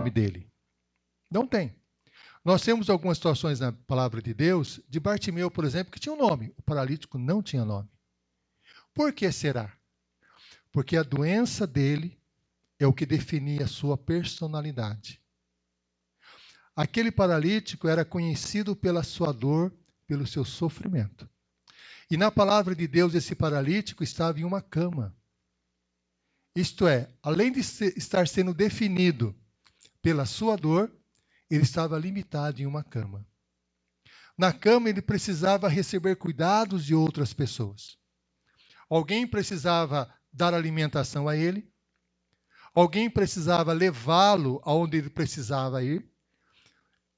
nome dele. Não tem. Nós temos algumas situações na palavra de Deus, de Bartimeu, por exemplo, que tinha um nome. O paralítico não tinha nome. Por que será? Porque a doença dele é o que definia a sua personalidade. Aquele paralítico era conhecido pela sua dor, pelo seu sofrimento. E na palavra de Deus, esse paralítico estava em uma cama. Isto é, além de estar sendo definido pela sua dor, ele estava limitado em uma cama. Na cama, ele precisava receber cuidados de outras pessoas. Alguém precisava dar alimentação a ele. Alguém precisava levá-lo aonde ele precisava ir.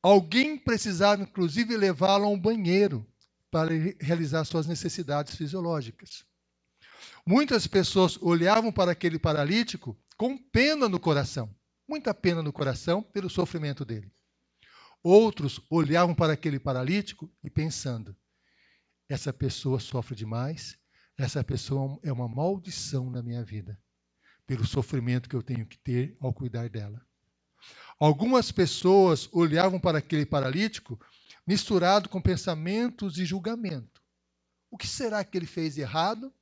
Alguém precisava, inclusive, levá-lo a um banheiro para realizar suas necessidades fisiológicas. Muitas pessoas olhavam para aquele paralítico com pena no coração, muita pena no coração pelo sofrimento dele. Outros olhavam para aquele paralítico e pensando, essa pessoa sofre demais, essa pessoa é uma maldição na minha vida, pelo sofrimento que eu tenho que ter ao cuidar dela. Algumas pessoas olhavam para aquele paralítico misturado com pensamentos de julgamento. O que será que ele fez de errado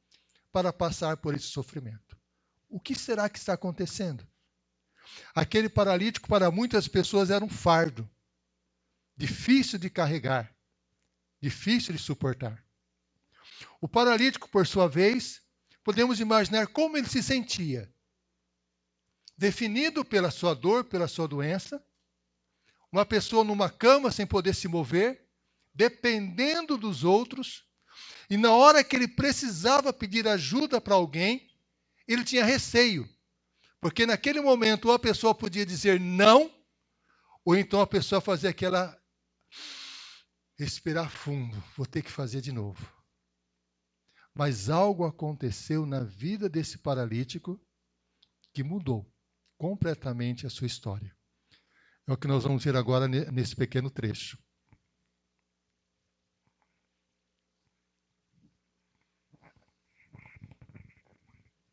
para passar por esse sofrimento? O que será que está acontecendo? Aquele paralítico, para muitas pessoas, era um fardo. Difícil de carregar. Difícil de suportar. O paralítico, por sua vez, podemos imaginar como ele se sentia. Definido pela sua dor, pela sua doença, uma pessoa numa cama sem poder se mover, dependendo dos outros, e na hora que ele precisava pedir ajuda para alguém, ele tinha receio, porque naquele momento ou a pessoa podia dizer não, ou então a pessoa fazia aquela respirar fundo, vou ter que fazer de novo. Mas algo aconteceu na vida desse paralítico que mudou completamente a sua história. É o que nós vamos ver agora nesse pequeno trecho.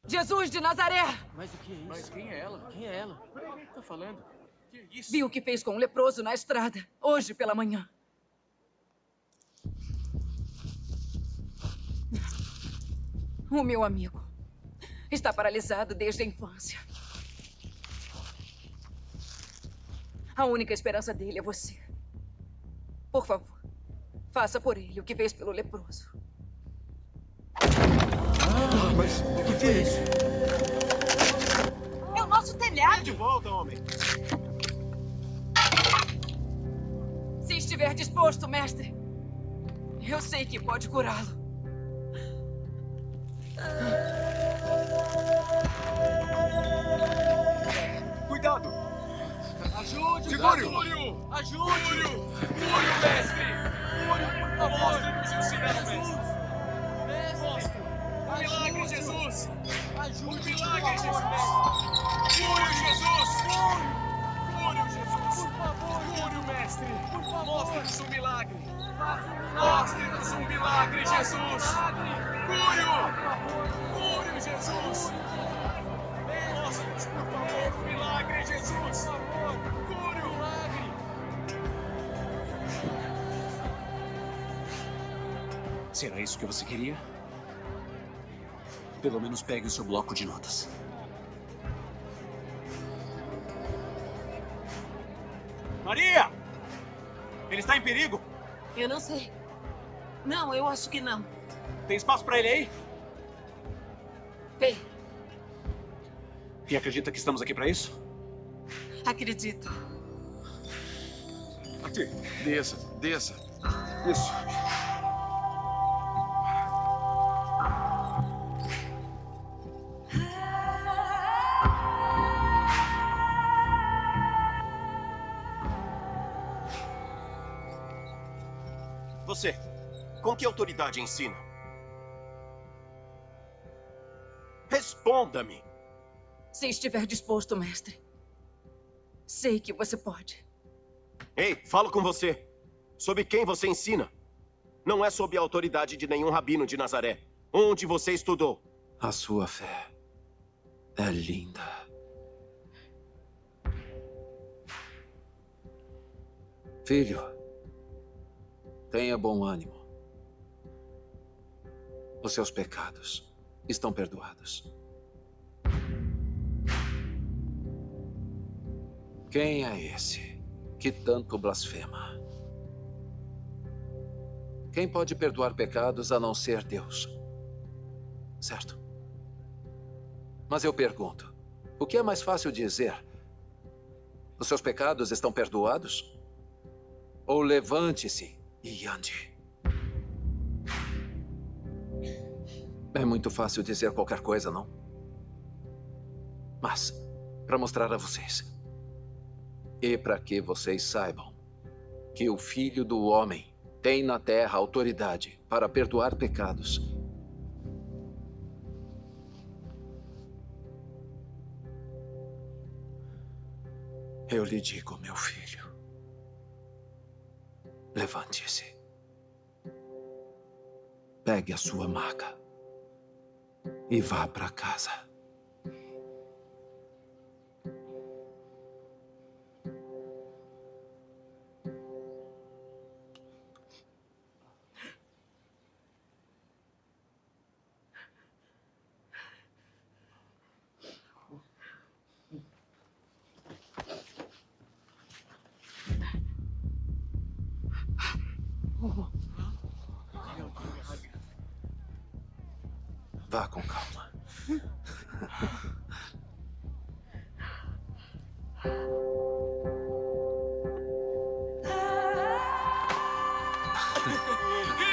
Jesus de Nazaré! Mas o que é isso? Mas quem é ela? Quem é ela? O que tá falando? Que é isso? Vi o que fez com o leproso na estrada, hoje pela manhã. O meu amigo está paralisado desde a infância. A única esperança dele é você. Por favor, faça por ele o que fez pelo leproso. Mas o que é isso? É o nosso telhado! De volta, homem. Se estiver disposto, mestre, eu sei que pode curá-lo. Cuidado! Ajude! Segure-o! Ajude! Cure-o, mestre! Cure-o, por favor! Mostre-nos o sinal, mestre! Mestre! Um milagre, Jesus! Ajude! Um milagre, por favor, Jesus! Cure-o, Jesus! Cure-o, Jesus! Por favor, Cure-o, mestre! Por favor. Mostre-nos um milagre! Faça um milagre! Mostre-nos um milagre, Jesus! Cure-o! Cure-o, Jesus! Mostre-nos, por favor, um milagre, Jesus! Cure-o! Será isso que você queria? Pelo menos pegue o seu bloco de notas. Maria! Ele está em perigo? Eu não sei. Não, eu acho que não. Tem espaço para ele aí? Tem, E acredita que estamos aqui para isso? acredito. Aqui. Desça, desça. Isso. Você, com que autoridade ensina? Responda-me. Se estiver disposto, mestre. Sei que você pode. Ei, falo com você. Sobre quem você ensina? Não é sob a autoridade de nenhum rabino de Nazaré. Onde você estudou? A sua fé é linda. Filho, tenha bom ânimo. Os seus pecados estão perdoados. Quem é esse que tanto blasfema? Quem pode perdoar pecados a não ser Deus? Certo? Mas eu pergunto, o que é mais fácil dizer? Os seus pecados estão perdoados? Ou levante-se e ande? É muito fácil dizer qualquer coisa, não? Mas, para mostrar a vocês, e para que vocês saibam que o Filho do Homem tem na terra autoridade para perdoar pecados, eu lhe digo, meu filho, levante-se. Pegue a sua maca e vá para casa. Vá com calma.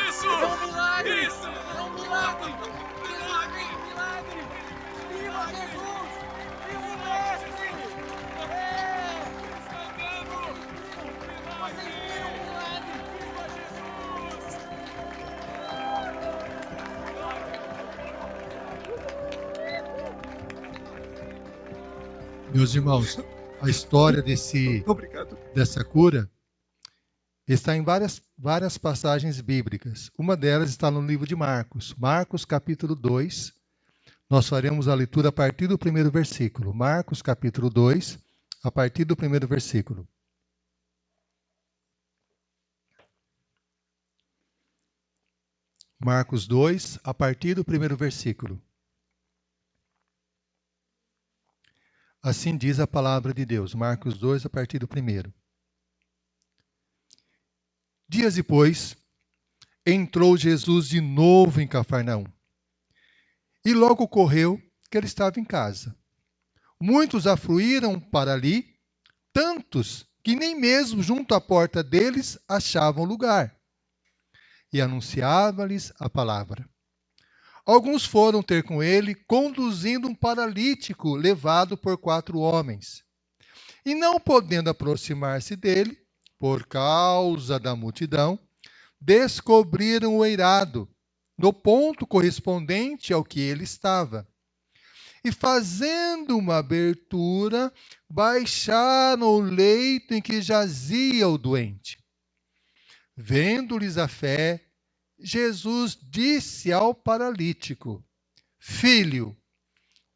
Isso! É um milagre! Isso! É um milagre! Milagre! Milagre! Viva Milagre! Jesus! Viva o Mestre! É! Está andando! Vocês viram o milagre! Viva Jesus! Meus irmãos, a história dessa cura está em várias passagens bíblicas. Uma delas está no livro de Marcos. Marcos, capítulo 2. Nós faremos a leitura a partir do primeiro versículo. Marcos, capítulo 2, a partir do primeiro versículo. Marcos 2, a partir do primeiro versículo. Assim diz a palavra de Deus. Marcos 2, a partir do primeiro. Dias depois, entrou Jesus de novo em Cafarnaum. E logo ocorreu que ele estava em casa. Muitos afluíram para ali, tantos que nem mesmo junto à porta deles achavam lugar. E anunciava-lhes a palavra. Alguns foram ter com ele, conduzindo um paralítico levado por 4 homens. E não podendo aproximar-se dele, por causa da multidão, descobriram o eirado, no ponto correspondente ao que ele estava. E fazendo uma abertura, baixaram o leito em que jazia o doente. Vendo-lhes a fé, Jesus disse ao paralítico: Filho,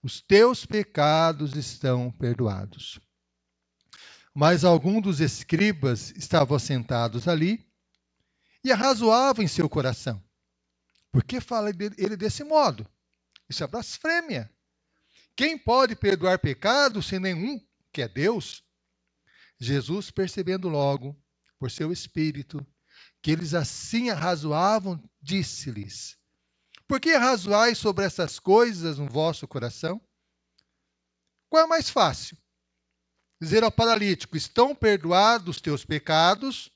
os teus pecados estão perdoados. Mas alguns dos escribas estavam sentados ali e arrazoavam em seu coração. Por que fala ele desse modo? Isso é blasfêmia. Quem pode perdoar pecados sem nenhum, que é Deus? Jesus, percebendo logo, por seu espírito, que eles assim arrazoavam, disse-lhes: Por que arrazoais sobre essas coisas no vosso coração? Qual é mais fácil? Dizer ao paralítico: estão perdoados os teus pecados?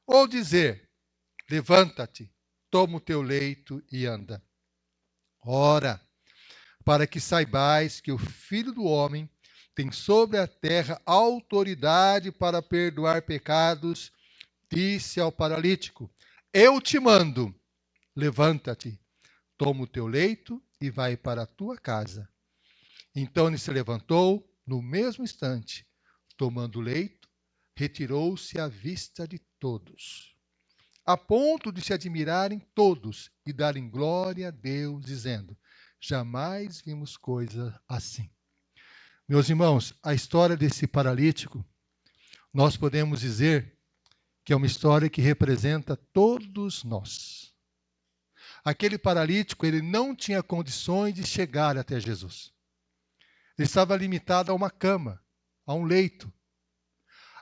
Ou dizer: levanta-te, toma o teu leito e anda? Ora, para que saibais que o Filho do Homem tem sobre a terra autoridade para perdoar pecados, disse ao paralítico: Eu te mando, levanta-te, toma o teu leito e vai para a tua casa. Então ele se levantou, no mesmo instante, tomando o leito, retirou-se à vista de todos, a ponto de se admirarem todos e darem glória a Deus, dizendo: Jamais vimos coisa assim. Meus irmãos, a história desse paralítico, nós podemos dizer que é uma história que representa todos nós. Aquele paralítico, ele não tinha condições de chegar até Jesus. Ele estava limitado a uma cama, a um leito.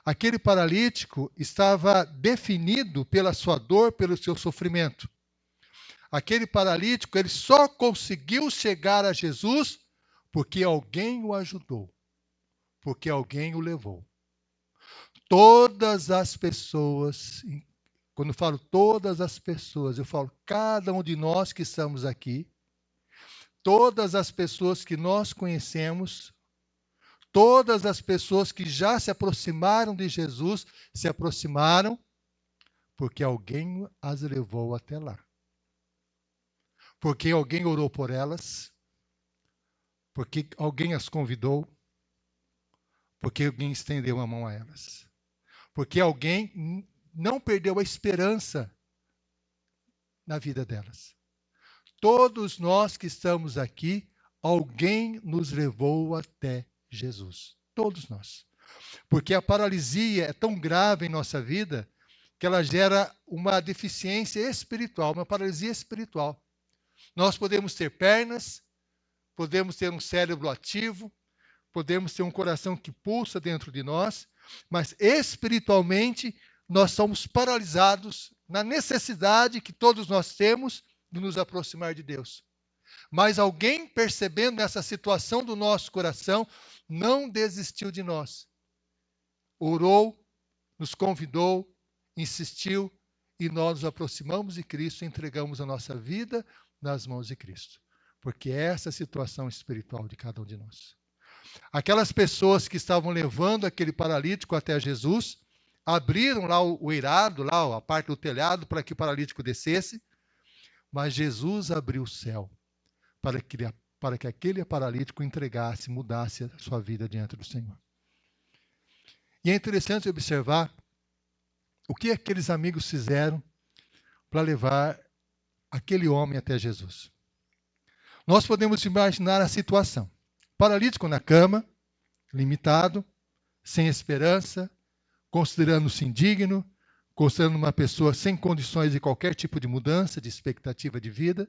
Aquele paralítico estava definido pela sua dor, pelo seu sofrimento. Aquele paralítico, ele só conseguiu chegar a Jesus porque alguém o ajudou, porque alguém o levou. Todas as pessoas, quando eu falo todas as pessoas, eu falo cada um de nós que estamos aqui, todas as pessoas que nós conhecemos, todas as pessoas que já se aproximaram de Jesus, se aproximaram porque alguém as levou até lá. Porque alguém orou por elas, porque alguém as convidou, porque alguém estendeu a mão a elas. Porque alguém não perdeu a esperança na vida delas. Todos nós que estamos aqui, alguém nos levou até Jesus. Todos nós. Porque a paralisia é tão grave em nossa vida que ela gera uma deficiência espiritual, uma paralisia espiritual. Nós podemos ter pernas, podemos ter um cérebro ativo, podemos ter um coração que pulsa dentro de nós, mas espiritualmente nós somos paralisados na necessidade que todos nós temos de nos aproximar de Deus. Mas alguém, percebendo essa situação do nosso coração, não desistiu de nós. Orou, nos convidou, insistiu, e nós nos aproximamos de Cristo e entregamos a nossa vida nas mãos de Cristo. Porque essa é a situação espiritual de cada um de nós. Aquelas pessoas que estavam levando aquele paralítico até Jesus, abriram lá o eirado, lá a parte do telhado, para que o paralítico descesse, mas Jesus abriu o céu para que aquele paralítico entregasse, mudasse a sua vida diante do Senhor. E é interessante observar o que aqueles amigos fizeram para levar aquele homem até Jesus. Nós podemos imaginar a situação. Paralítico na cama, limitado, sem esperança, considerando-se indigno, considerando uma pessoa sem condições de qualquer tipo de mudança, de expectativa de vida.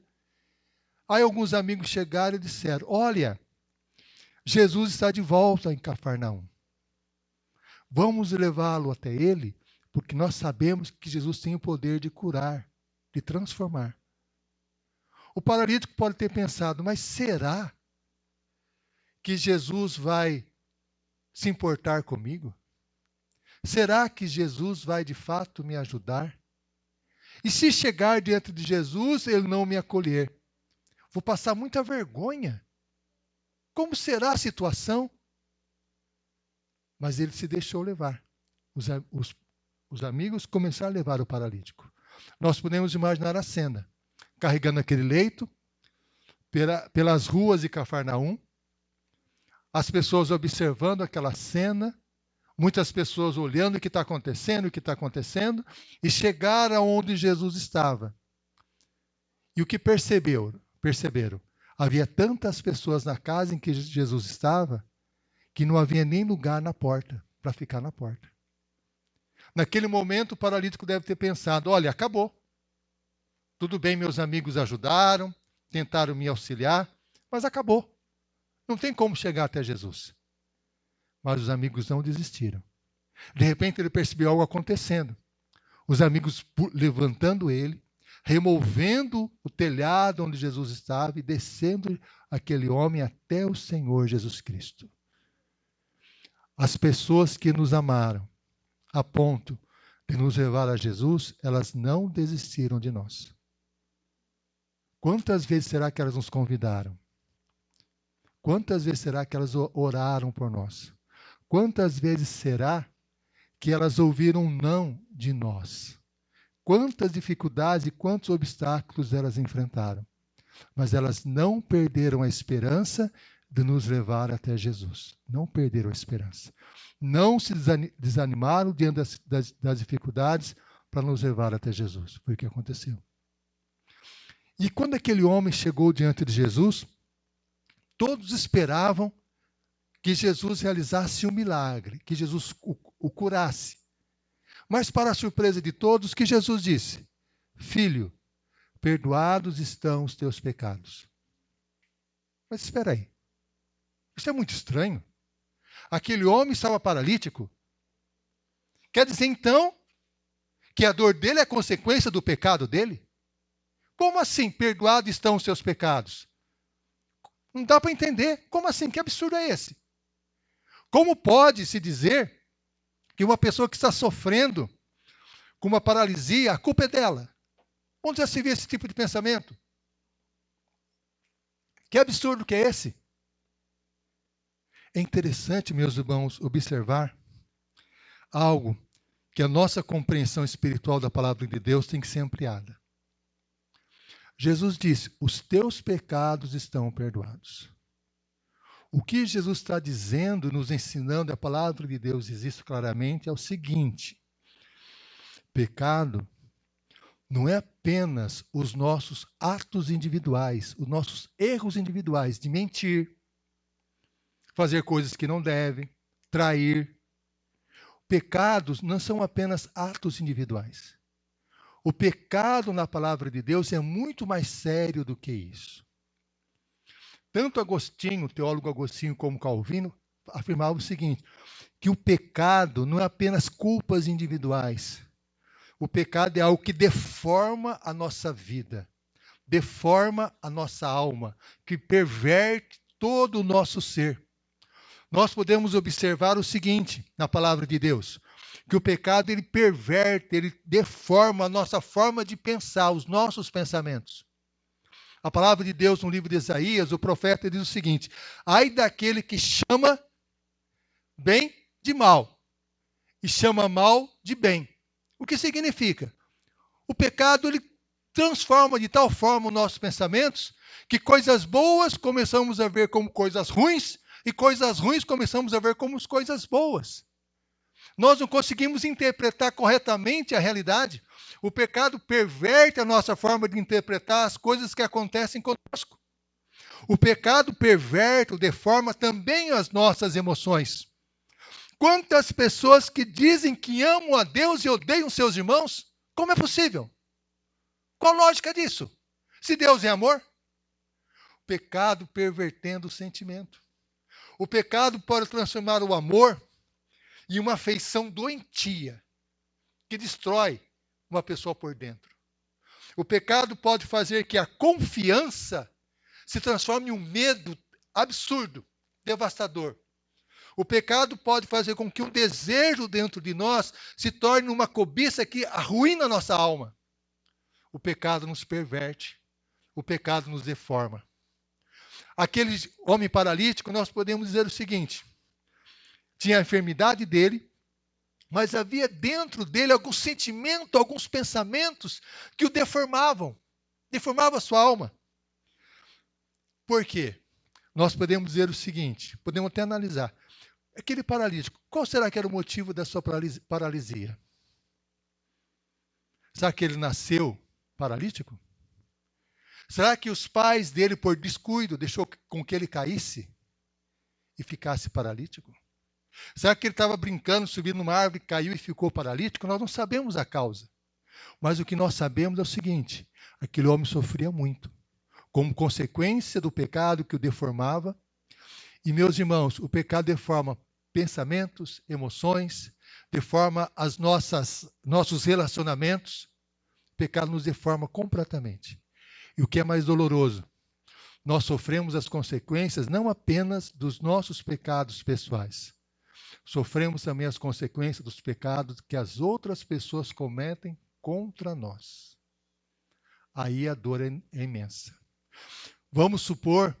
Aí alguns amigos chegaram e disseram: olha, Jesus está de volta em Cafarnaum. Vamos levá-lo até ele, porque nós sabemos que Jesus tem o poder de curar, de transformar. O paralítico pode ter pensado: mas será que Jesus vai se importar comigo? Será que Jesus vai de fato me ajudar? E se chegar diante de Jesus, ele não me acolher? Vou passar muita vergonha. Como será a situação? Mas ele se deixou levar. Os amigos começaram a levar o paralítico. Nós podemos imaginar a cena. Carregando aquele leito, pelas ruas de Cafarnaum, as pessoas observando aquela cena, muitas pessoas olhando o que está acontecendo, e chegaram onde Jesus estava. E o que perceberam? Havia tantas pessoas na casa em que Jesus estava, que não havia nem lugar na porta, para ficar na porta. Naquele momento, o paralítico deve ter pensado: olha, acabou. Tudo bem, meus amigos ajudaram, tentaram me auxiliar, mas acabou. Não tem como chegar até Jesus. Mas os amigos não desistiram. De repente ele percebeu algo acontecendo. Os amigos levantando ele, removendo o telhado onde Jesus estava e descendo aquele homem até o Senhor Jesus Cristo. As pessoas que nos amaram a ponto de nos levar a Jesus, elas não desistiram de nós. Quantas vezes será que elas nos convidaram? Quantas vezes será que elas oraram por nós? Quantas vezes será que elas ouviram um não de nós? Quantas dificuldades e quantos obstáculos elas enfrentaram? Mas elas não perderam a esperança de nos levar até Jesus. Não perderam a esperança. Não se desanimaram diante das dificuldades para nos levar até Jesus. Foi o que aconteceu. E quando aquele homem chegou diante de Jesus, todos esperavam que Jesus realizasse um milagre, que Jesus o curasse. Mas, para a surpresa de todos, que Jesus disse: Filho, perdoados estão os teus pecados. Mas espera aí. Isso é muito estranho. Aquele homem estava paralítico. Quer dizer, então, que a dor dele é consequência do pecado dele? Como assim, perdoados estão os seus pecados? Não dá para entender. Como assim? Que absurdo é esse? Como pode se dizer que uma pessoa que está sofrendo com uma paralisia, a culpa é dela? Onde já se vê esse tipo de pensamento? Que absurdo que é esse? É interessante, meus irmãos, observar algo que a nossa compreensão espiritual da palavra de Deus tem que ser ampliada. Jesus disse: os teus pecados estão perdoados. O que Jesus está dizendo, nos ensinando, a palavra de Deus diz isso claramente, é o seguinte: pecado não é apenas os nossos atos individuais, os nossos erros individuais de mentir, fazer coisas que não devem, trair. Pecados não são apenas atos individuais. O pecado na palavra de Deus é muito mais sério do que isso. Tanto Agostinho, o teólogo Agostinho, como Calvino afirmavam o seguinte, que o pecado não é apenas culpas individuais. O pecado é algo que deforma a nossa vida, deforma a nossa alma, que perverte todo o nosso ser. Nós podemos observar o seguinte na palavra de Deus, que o pecado ele perverte, ele deforma a nossa forma de pensar, os nossos pensamentos. A palavra de Deus no livro de Isaías, o profeta diz o seguinte: ai daquele que chama bem de mal e chama mal de bem. O que significa? O pecado ele transforma de tal forma os nossos pensamentos que coisas boas começamos a ver como coisas ruins e coisas ruins começamos a ver como coisas boas. Nós não conseguimos interpretar corretamente a realidade. O pecado perverte a nossa forma de interpretar as coisas que acontecem conosco. O pecado perverte ou deforma também as nossas emoções. Quantas pessoas que dizem que amam a Deus e odeiam seus irmãos? Como é possível? Qual a lógica disso? Se Deus é amor? O pecado pervertendo o sentimento. O pecado pode transformar o amor em uma afeição doentia, que destrói uma pessoa por dentro. O pecado pode fazer que a confiança se transforme em um medo absurdo, devastador. O pecado pode fazer com que um desejo dentro de nós se torne uma cobiça que arruína a nossa alma. O pecado nos perverte, o pecado nos deforma. Aquele homem paralítico, nós podemos dizer o seguinte: tinha a enfermidade dele, mas havia dentro dele algum sentimento, alguns pensamentos que o deformavam a sua alma. Por quê? Nós podemos dizer o seguinte, podemos até analisar. Aquele paralítico, qual será que era o motivo da sua paralisia? Será que ele nasceu paralítico? Será que os pais dele, por descuido, deixou com que ele caísse e ficasse paralítico? Será que ele estava brincando, subindo numa árvore, caiu e ficou paralítico? Nós não sabemos a causa. Mas o que nós sabemos é o seguinte: aquele homem sofria muito, como consequência do pecado que o deformava. E, meus irmãos, o pecado deforma pensamentos, emoções, deforma nossos relacionamentos. O pecado nos deforma completamente. E o que é mais doloroso, nós sofremos as consequências não apenas dos nossos pecados pessoais, sofremos também as consequências dos pecados que as outras pessoas cometem contra nós. Aí a dor é imensa. Vamos supor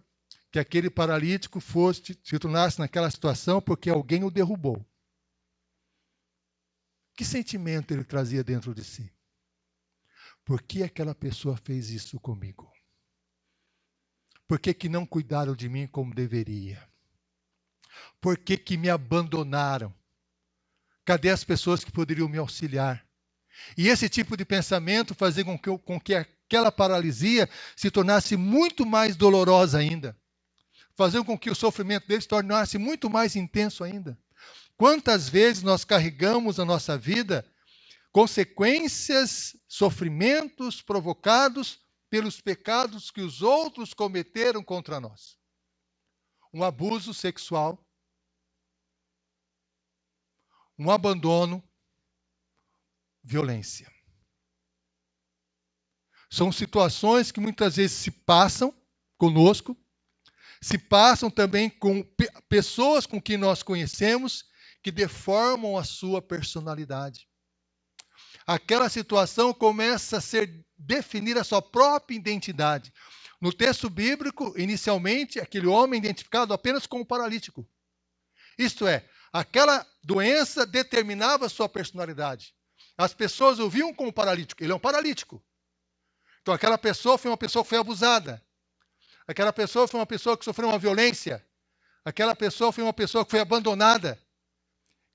que aquele paralítico se tornasse naquela situação porque alguém o derrubou. Que sentimento ele trazia dentro de si? Por que aquela pessoa fez isso comigo? Por que não cuidaram de mim como deveria? Por que me abandonaram? Cadê as pessoas que poderiam me auxiliar? E esse tipo de pensamento fazia com que aquela paralisia se tornasse muito mais dolorosa ainda. Fazia com que o sofrimento dele se tornasse muito mais intenso ainda. Quantas vezes nós carregamos a nossa vida consequências, sofrimentos provocados pelos pecados que os outros cometeram contra nós. Um abuso sexual, um abandono, violência. São situações que muitas vezes se passam conosco, se passam também com pessoas com quem nós conhecemos, que deformam a sua personalidade. Aquela situação começa a definir a sua própria identidade. No texto bíblico, inicialmente, aquele homem identificado apenas como paralítico. Isto é, aquela doença determinava a sua personalidade. As pessoas o viam como paralítico. Ele é um paralítico. Então, aquela pessoa foi uma pessoa que foi abusada. Aquela pessoa foi uma pessoa que sofreu uma violência. Aquela pessoa foi uma pessoa que foi abandonada.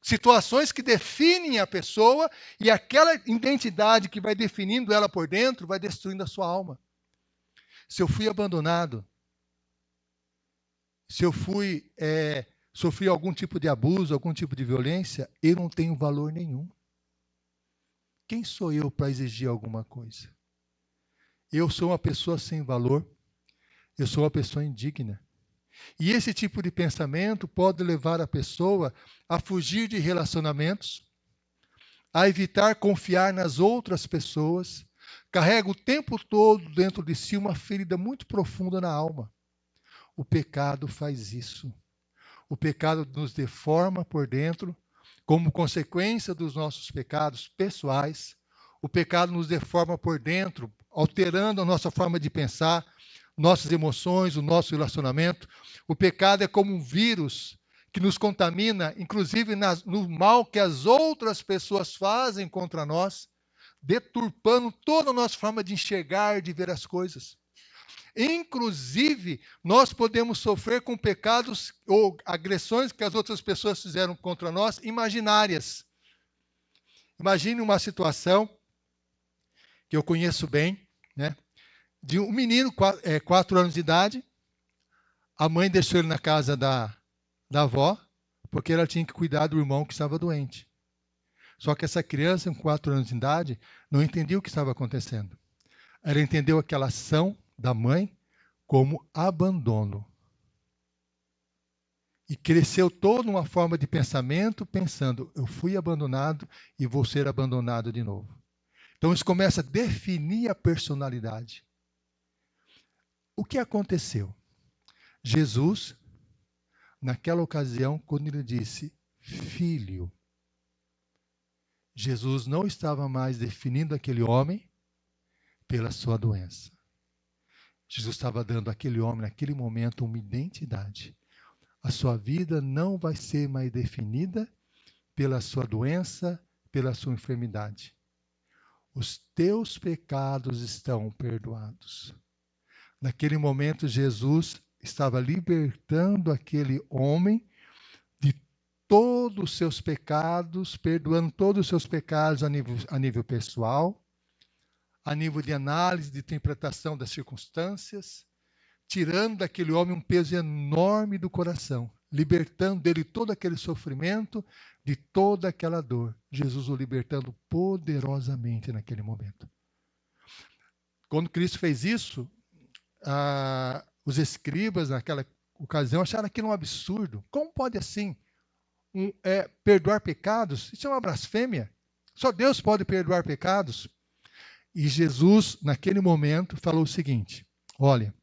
Situações que definem a pessoa e aquela identidade que vai definindo ela por dentro vai destruindo a sua alma. Se eu fui abandonado, se eu sofri algum tipo de abuso, algum tipo de violência, eu não tenho valor nenhum. Quem sou eu para exigir alguma coisa? Eu sou uma pessoa sem valor, eu sou uma pessoa indigna. E esse tipo de pensamento pode levar a pessoa a fugir de relacionamentos, a evitar confiar nas outras pessoas, carrega o tempo todo dentro de si uma ferida muito profunda na alma. O pecado faz isso. O pecado nos deforma por dentro, como consequência dos nossos pecados pessoais. O pecado nos deforma por dentro, alterando a nossa forma de pensar, nossas emoções, o nosso relacionamento. O pecado é como um vírus que nos contamina, inclusive no mal que as outras pessoas fazem contra nós, deturpando toda a nossa forma de enxergar, de ver as coisas. Inclusive, nós podemos sofrer com pecados ou agressões que as outras pessoas fizeram contra nós, imaginárias. Imagine uma situação que eu conheço bem, né? De um menino, 4 anos de idade, a mãe deixou ele na casa da avó, porque ela tinha que cuidar do irmão que estava doente. Só que essa criança, com 4 anos de idade, não entendia o que estava acontecendo. Ela entendeu aquela ação da mãe como abandono. E cresceu toda uma forma de pensamento, pensando, eu fui abandonado e vou ser abandonado de novo. Então isso começa a definir a personalidade. O que aconteceu? Jesus, naquela ocasião, quando ele disse, filho, Jesus não estava mais definindo aquele homem pela sua doença. Jesus estava dando àquele homem, naquele momento, uma identidade. A sua vida não vai ser mais definida pela sua doença, pela sua enfermidade. Os teus pecados estão perdoados. Naquele momento, Jesus estava libertando aquele homem de todos os seus pecados, perdoando todos os seus pecados a nível pessoal, a nível de análise, de interpretação das circunstâncias, tirando daquele homem um peso enorme do coração, libertando dele todo aquele sofrimento, de toda aquela dor. Jesus o libertando poderosamente naquele momento. Quando Cristo fez isso, os escribas naquela ocasião acharam aquilo um absurdo. Como pode assim perdoar pecados? Isso é uma blasfêmia. Só Deus pode perdoar pecados. E Jesus, naquele momento, falou o seguinte, olha,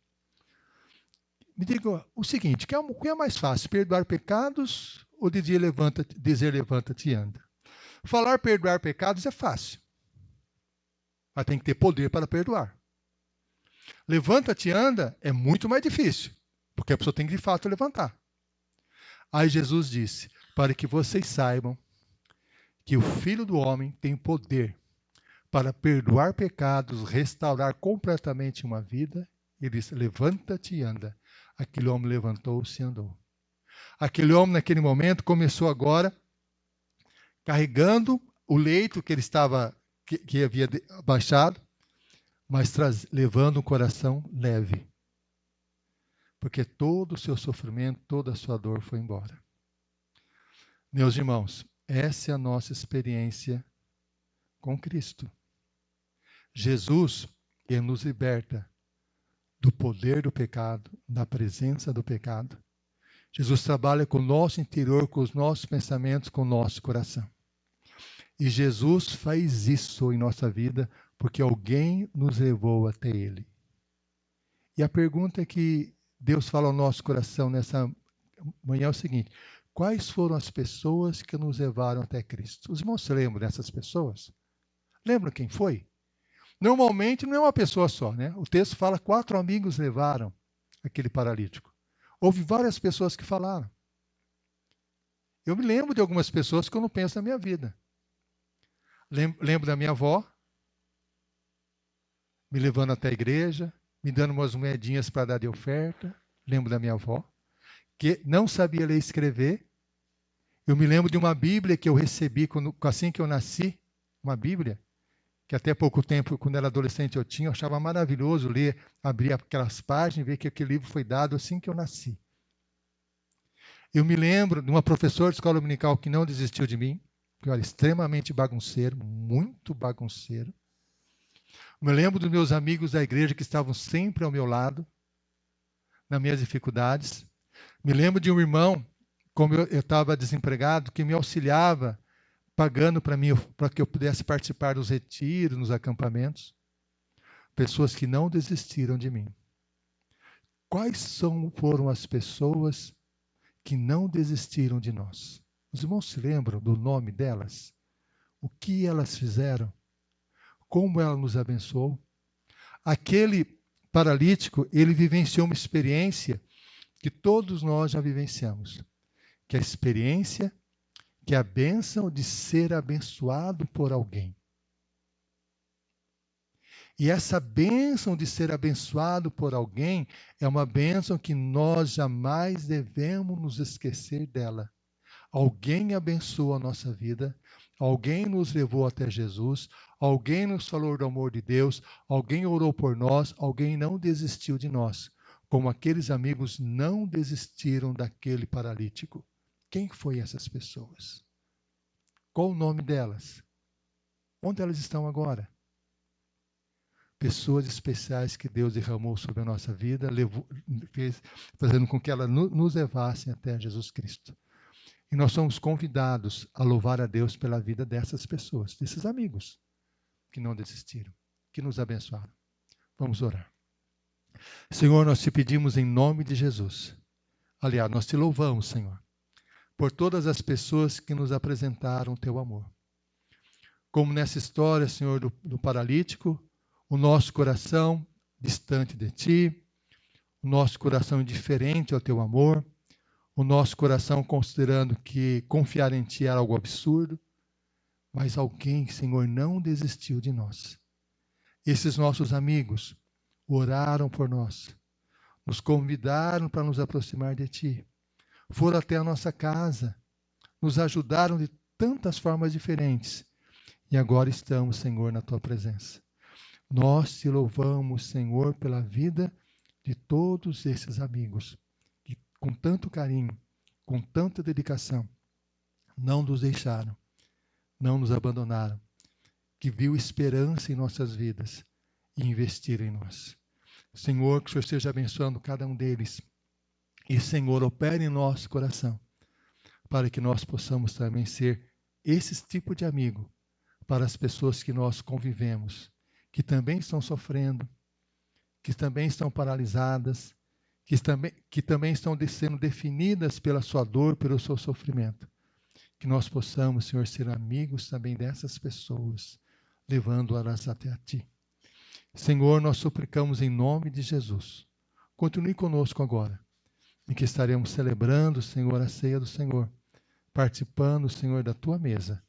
me diga o seguinte, o que é mais fácil, perdoar pecados ou dizer levanta-te e anda? Falar perdoar pecados é fácil, mas tem que ter poder para perdoar. Levanta-te e anda é muito mais difícil, porque a pessoa tem que de fato levantar. Aí Jesus disse, para que vocês saibam que o Filho do Homem tem poder para perdoar pecados, restaurar completamente uma vida, ele disse, levanta-te e anda. Aquele homem levantou-se e andou. Aquele homem, naquele momento, começou agora, carregando o leito que ele estava, que havia baixado, mas levando um coração leve. Porque todo o seu sofrimento, toda a sua dor foi embora. Meus irmãos, essa é a nossa experiência com Cristo. Jesus, ele nos liberta do poder do pecado, da presença do pecado. Jesus trabalha com o nosso interior, com os nossos pensamentos, com o nosso coração. E Jesus faz isso em nossa vida porque alguém nos levou até Ele. E a pergunta que Deus fala ao nosso coração nessa manhã é o seguinte: quais foram as pessoas que nos levaram até Cristo? Os irmãos se lembram dessas pessoas? Lembram quem foi? Normalmente não é uma pessoa só, né? O texto fala 4 amigos levaram aquele paralítico. Houve várias pessoas que falaram. Eu me lembro de algumas pessoas que eu não penso na minha vida. Lembro da minha avó, me levando até a igreja, me dando umas moedinhas para dar de oferta. Lembro da minha avó, que não sabia ler e escrever. Eu me lembro de uma Bíblia que eu recebi assim que eu nasci, uma Bíblia, que até pouco tempo, quando era adolescente, eu achava maravilhoso ler, abrir aquelas páginas e ver que aquele livro foi dado assim que eu nasci. Eu me lembro de uma professora de escola dominical que não desistiu de mim, que eu era extremamente bagunceiro, muito bagunceiro. Me lembro dos meus amigos da igreja que estavam sempre ao meu lado, nas minhas dificuldades. Me lembro de um irmão, como eu estava desempregado, que me auxiliava, pagando para mim, para que eu pudesse participar dos retiros, nos acampamentos. Pessoas que não desistiram de mim. Quais foram as pessoas que não desistiram de nós? Os irmãos se lembram do nome delas? O que elas fizeram? Como ela nos abençoou? Aquele paralítico, ele vivenciou uma experiência que todos nós já vivenciamos, que é a experiência, que é a bênção de ser abençoado por alguém. E essa bênção de ser abençoado por alguém é uma bênção que nós jamais devemos nos esquecer dela. Alguém abençoou a nossa vida, alguém nos levou até Jesus, alguém nos falou do amor de Deus, alguém orou por nós, alguém não desistiu de nós, como aqueles amigos não desistiram daquele paralítico. Quem foi essas pessoas? Qual o nome delas? Onde elas estão agora? Pessoas especiais que Deus derramou sobre a nossa vida, fazendo com que elas nos levassem até Jesus Cristo. E nós somos convidados a louvar a Deus pela vida dessas pessoas, desses amigos que não desistiram, que nos abençoaram. Vamos orar. Senhor, nós te pedimos em nome de Jesus. Aliás, nós te louvamos, Senhor, por todas as pessoas que nos apresentaram o teu amor. Como nessa história, Senhor, do paralítico, o nosso coração distante de ti, o nosso coração indiferente ao teu amor, o nosso coração considerando que confiar em ti era algo absurdo, mas alguém, Senhor, não desistiu de nós. Esses nossos amigos oraram por nós, nos convidaram para nos aproximar de ti, foram até a nossa casa, nos ajudaram de tantas formas diferentes e agora estamos, Senhor, na tua presença. Nós te louvamos, Senhor, pela vida de todos esses amigos que, com tanto carinho, com tanta dedicação, não nos deixaram, não nos abandonaram, que viu esperança em nossas vidas e investiram em nós. Senhor, que o Senhor esteja abençoando cada um deles e, Senhor, opere em nosso coração para que nós possamos também ser esse tipo de amigo para as pessoas que nós convivemos, que também estão sofrendo, que também estão paralisadas, que também estão sendo definidas pela sua dor, pelo seu sofrimento. Que nós possamos, Senhor, ser amigos também dessas pessoas, levando-as até a ti. Senhor, nós suplicamos em nome de Jesus. Continue conosco agora, em que estaremos celebrando, Senhor, a ceia do Senhor, participando, Senhor, da tua mesa.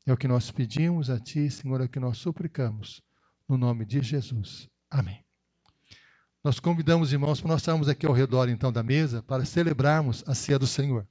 É o que nós pedimos a ti, Senhor, é o que nós suplicamos. No nome de Jesus. Amém. Nós convidamos, irmãos, para nós estarmos aqui ao redor, então, da mesa, para celebrarmos a ceia do Senhor.